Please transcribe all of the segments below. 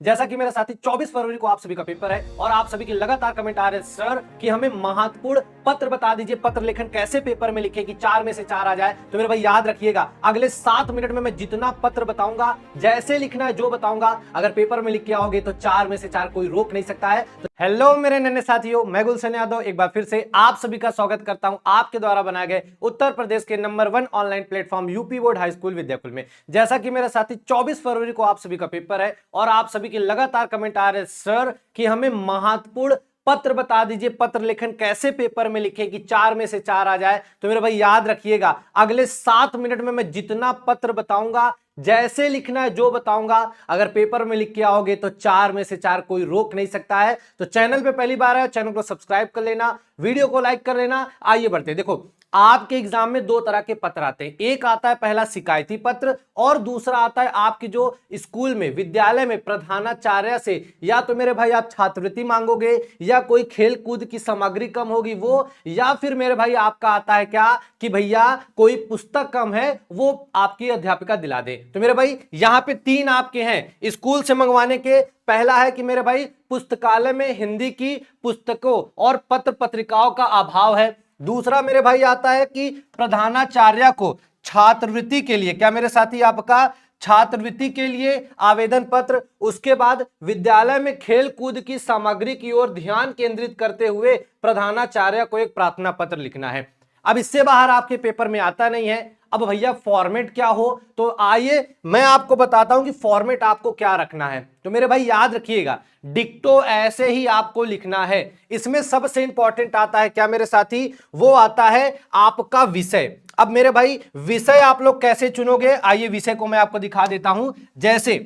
जैसा कि मेरा साथी 24 फरवरी को आप सभी का पेपर है और आप सभी के लगातार कमेंट आ रहे हैं सर कि हमें महत्वपूर्ण पत्र बता दीजिए, पत्र लेखन कैसे पेपर में लिखे कि 4 में से 4 आ जाए। तो मेरे भाई याद रखिएगा, अगले 7 मिनट में मैं जितना पत्र बताऊंगा, जैसे लिखना है जो बताऊंगा, अगर पेपर में लिख के आओगे तो 4 में से 4 कोई रोक नहीं सकता है। तो हेलो मेरे नन्हे साथियों, मैं गुलशन यादव एक बार फिर से आप सभी का स्वागत करता हूं आपके द्वारा बनाए गए उत्तर प्रदेश के number 1 online platform UP board high school Vidyakul में। जैसा कि मेरा साथी 24 फरवरी को आप सभी का पेपर है और आप सभी के लगातार कमेंट आ रहे हैं सर कि हमें महत्वपूर्ण पत्र बता दीजिए, पत्र लेखन कैसे पेपर में लिखे कि 4 में से 4 आ जाए। तो मेरे भाई याद रखिएगा, अगले 7 मिनट में मैं जितना पत्र बताऊंगा, जैसे लिखना है जो बताऊंगा, अगर पेपर में लिख के आओगे तो 4 में से 4 कोई रोक नहीं सकता है। तो चैनल पे पहली बार है, चैनल को सब्सक्राइब कर लेना, वीडियो को लाइक कर लेना। आइए बढ़ते, देखो आपके एग्जाम में 2 तरह के पत्र आते हैं। एक आता है पहला शिकायती पत्र और दूसरा आता है आपके जो स्कूल में विद्यालय में प्रधानाचार्य से या तो मेरे भाई आप छात्रवृत्ति मांगोगे या कोई खेल कूद की सामग्री कम होगी वो, या फिर मेरे भाई आपका आता है क्या कि भैया कोई पुस्तक कम है वो आपकी अध्यापिका दिला दे। तो मेरे भाई यहां पे 3 आपके हैं स्कूल से मंगवाने के। पहला है कि मेरे भाई पुस्तकालय में हिंदी की पुस्तकों और पत्र पत्रिकाओं का अभाव है। दूसरा मेरे भाई आता है कि प्रधानाचार्य को छात्रवृत्ति के लिए, क्या मेरे साथी आपका छात्रवृत्ति के लिए आवेदन पत्र, उसके बाद विद्यालय में खेल कूद की सामग्री की ओर ध्यान केंद्रित करते हुए प्रधानाचार्य को एक प्रार्थना पत्र लिखना है। अब इससे बाहर आपके पेपर में आता नहीं है। अब भैया फॉर्मेट क्या हो, तो आइए मैं आपको बताता हूं कि फॉर्मेट आपको क्या रखना है। तो मेरे भाई याद रखिएगा, डिक्टो ऐसे ही आपको लिखना है। इसमें सबसे इंपॉर्टेंट आता है क्या मेरे साथी, वो आता है आपका विषय। अब मेरे भाई विषय आप लोग कैसे चुनोगे, आइए विषय को मैं आपको दिखा देता हूं। जैसे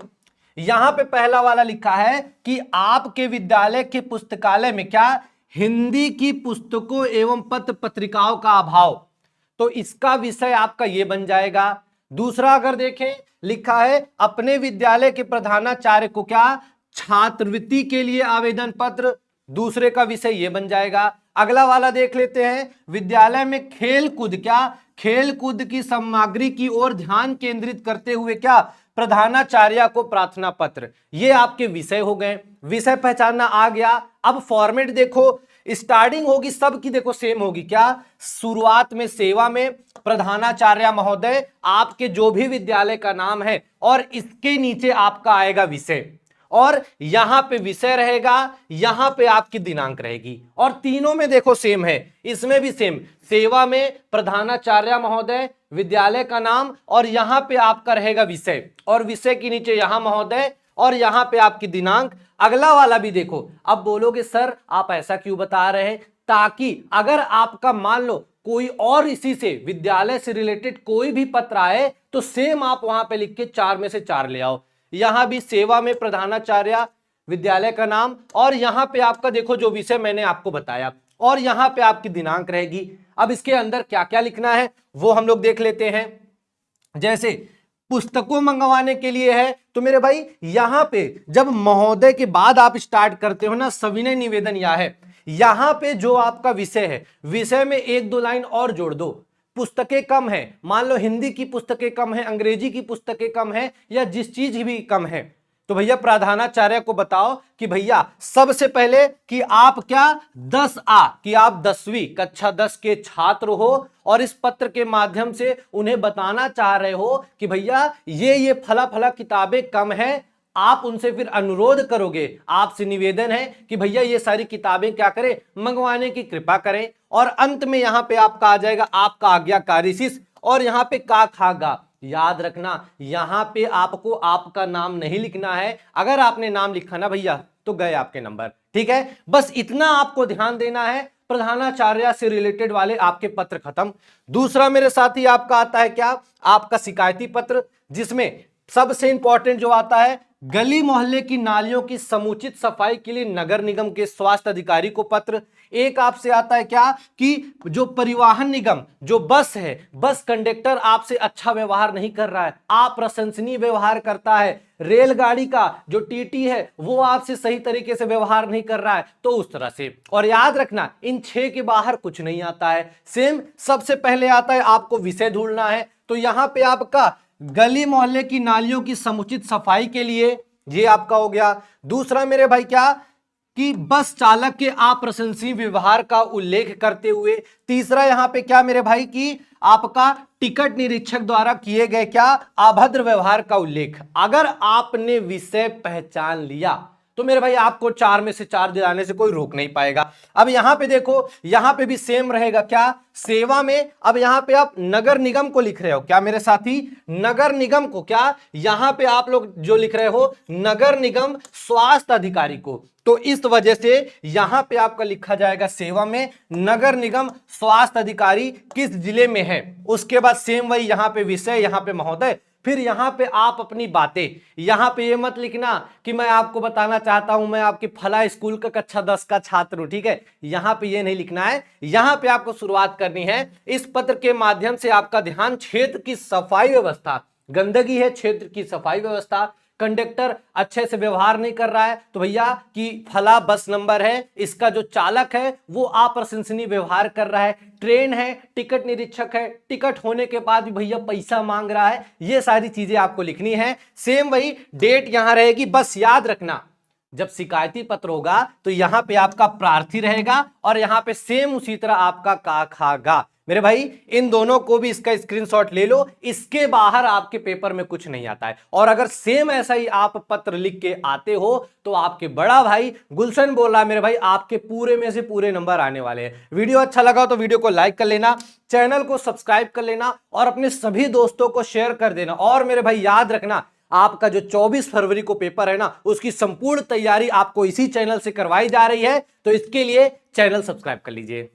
यहां पे पहला वाला लिखा है कि आपके विद्यालय के पुस्तकालय में क्या हिंदी की पुस्तकों एवं पत्र पत्रिकाओं का अभाव, तो इसका विषय आपका ये बन जाएगा। दूसरा अगर देखें, लिखा है अपने विद्यालय के प्रधानाचार्य को क्या छात्रवृत्ति के लिए आवेदन पत्र, दूसरे का विषय ये बन जाएगा। अगला वाला देख लेते हैं, विद्यालय में खेल कूद, क्या खेल कूद की सामग्री की ओर ध्यान केंद्रित करते हुए क्या प्रधानाचार्य को प्रार्थना पत्र। ये आपके विषय हो गए, विषय पहचानना आ गया। अब फॉर्मेट देखो, स्टार्टिंग होगी सबकी देखो सेम होगी, क्या शुरुआत में सेवा में प्रधानाचार्य महोदय आपके जो भी विद्यालय का नाम है और इसके नीचे आपका आएगा विषय, और यहां पे विषय रहेगा, यहां पे आपकी दिनांक रहेगी। और तीनों में देखो सेम है, इसमें भी सेम, सेवा में प्रधानाचार्य महोदय, विद्यालय का नाम और यहां पे आपका रहेगा विषय, और विषय के नीचे यहां महोदय और यहां पे आपकी दिनांक। अगला वाला भी देखो। अब बोलोगे सर आप ऐसा क्यों बता रहे हैं, ताकि अगर आपका मान लो कोई और इसी से विद्यालय से रिलेटेड कोई भी पत्र आए तो सेम आप वहां पे लिख के 4 में से 4 ले आओ। यहां भी सेवा में प्रधानाचार्य, विद्यालय का नाम और यहां पे आपका देखो जो विषय मैंने आपको बताया, और यहां पे आपकी दिनांक रहेगी। अब इसके अंदर क्या क्या लिखना है वो हम लोग देख लेते हैं। जैसे पुस्तकों मंगवाने के लिए है, तो मेरे भाई यहां पे जब महोदय के बाद आप स्टार्ट करते हो ना, सविनय निवेदन यह है, यहां पे जो आपका विषय है, विषय में 1-2 लाइन और जोड़ दो। पुस्तकें कम है, मान लो हिंदी की पुस्तकें कम है, अंग्रेजी की पुस्तकें कम है, या जिस चीज भी कम है, तो भैया प्रधानाचार्य को बताओ कि भैया सबसे पहले कि आप क्या 10 कि आप 10वीं कक्षा 10 के छात्र हो और इस पत्र के माध्यम से उन्हें बताना चाह रहे हो कि भैया ये फला फला किताबें कम है। आप उनसे फिर अनुरोध करोगे, आपसे निवेदन है कि भैया ये सारी किताबें क्या करें, मंगवाने की कृपा करें। और अंत में यहां पे आपका आ जाएगा आपका आज्ञाकारी शिष्य, और यहां पे का खागा। याद रखना यहां पे आपको आपका नाम नहीं लिखना है, अगर आपने नाम लिखा ना भैया तो गए आपके नंबर, ठीक है। बस इतना आपको ध्यान देना है, प्रधानाचार्य से रिलेटेड वाले आपके पत्र खत्म। दूसरा मेरे साथी आपका आता है क्या, आपका शिकायती पत्र, जिसमें सबसे इंपॉर्टेंट जो आता है गली मोहल्ले की नालियों की समुचित सफाई के लिए नगर निगम के स्वास्थ्य अधिकारी को पत्र। एक आपसे आता है क्या कि जो परिवहन निगम जो बस है, बस कंडक्टर आपसे अच्छा व्यवहार नहीं कर रहा है, अप्रशंसनीय व्यवहार करता है। रेलगाड़ी का जो टीटी है वो आपसे सही तरीके से व्यवहार नहीं कर रहा है, तो उस तरह से। और याद रखना इन 6 के बाहर कुछ नहीं आता है। सेम सबसे पहले आता है आपको विषय ढूंढना है, तो यहां पे आपका गली मोहल्ले की नालियों की समुचित सफाई के लिए ये आपका हो गया। दूसरा मेरे भाई क्या कि बस चालक के अप्रशंसनीय व्यवहार का उल्लेख करते हुए। तीसरा यहां पे क्या मेरे भाई कि आपका टिकट निरीक्षक द्वारा किए गए क्या अभद्र व्यवहार का उल्लेख। अगर आपने विषय पहचान लिया तो मेरे भाई आपको 4 में से 4 दिलाने से कोई रोक नहीं पाएगा। अब यहां पे देखो, यहां पे भी सेम रहेगा क्या सेवा में। अब यहां पे आप नगर निगम को लिख रहे हो क्या मेरे साथी, नगर निगम को क्या यहां पे आप लोग जो लिख रहे हो नगर निगम स्वास्थ्य अधिकारी को, तो इस वजह से यहां पे आपका लिखा जाएगा सेवा में नगर निगम स्वास्थ्य अधिकारी किस जिले में है। उसके बाद सेम वही यहां पे विषय, यहां पे महोदय, फिर यहां पे आप अपनी बातें, यहां पे ये मत लिखना कि मैं आपको बताना चाहता हूं मैं आपके फला स्कूल का कक्षा 10 का छात्र हूं, ठीक है, यहां पे ये नहीं लिखना है। यहां पे आपको शुरुआत करनी है, इस पत्र के माध्यम से आपका ध्यान क्षेत्र की सफाई व्यवस्था, गंदगी है क्षेत्र की सफाई व्यवस्था, कंडक्टर अच्छे से व्यवहार नहीं कर रहा है तो भैया कि फला बस नंबर है, इसका जो चालक है वो अप्रशंसनीय व्यवहार कर रहा है, ट्रेन है, टिकट निरीक्षक है, टिकट होने के बाद भी भैया पैसा मांग रहा है, ये सारी चीजें आपको लिखनी है। सेम वही डेट यहां रहेगी, बस याद रखना जब शिकायती पत्र होगा तो यहां पे आपका प्रार्थी रहेगा और यहां पे सेम उसी तरह आपका का खागा। मेरे भाई इन दोनों को भी इसका स्क्रीनशॉट ले लो, इसके बाहर आपके पेपर में कुछ नहीं आता है। और अगर सेम ऐसा ही आप पत्र लिख के आते हो तो आपके बड़ा भाई गुलशन बोल रहा है मेरे भाई आपके पूरे में से पूरे नंबर आने वाले हैं। वीडियो अच्छा लगा तो वीडियो को लाइक कर लेना, चैनल को सब्सक्राइब कर लेना और अपने सभी दोस्तों को शेयर कर देना। और मेरे भाई याद रखना आपका जो 24 फरवरी को पेपर है ना उसकी संपूर्ण तैयारी आपको इसी चैनल से करवाई जा रही है, तो इसके लिए चैनल सब्सक्राइब कर लीजिए।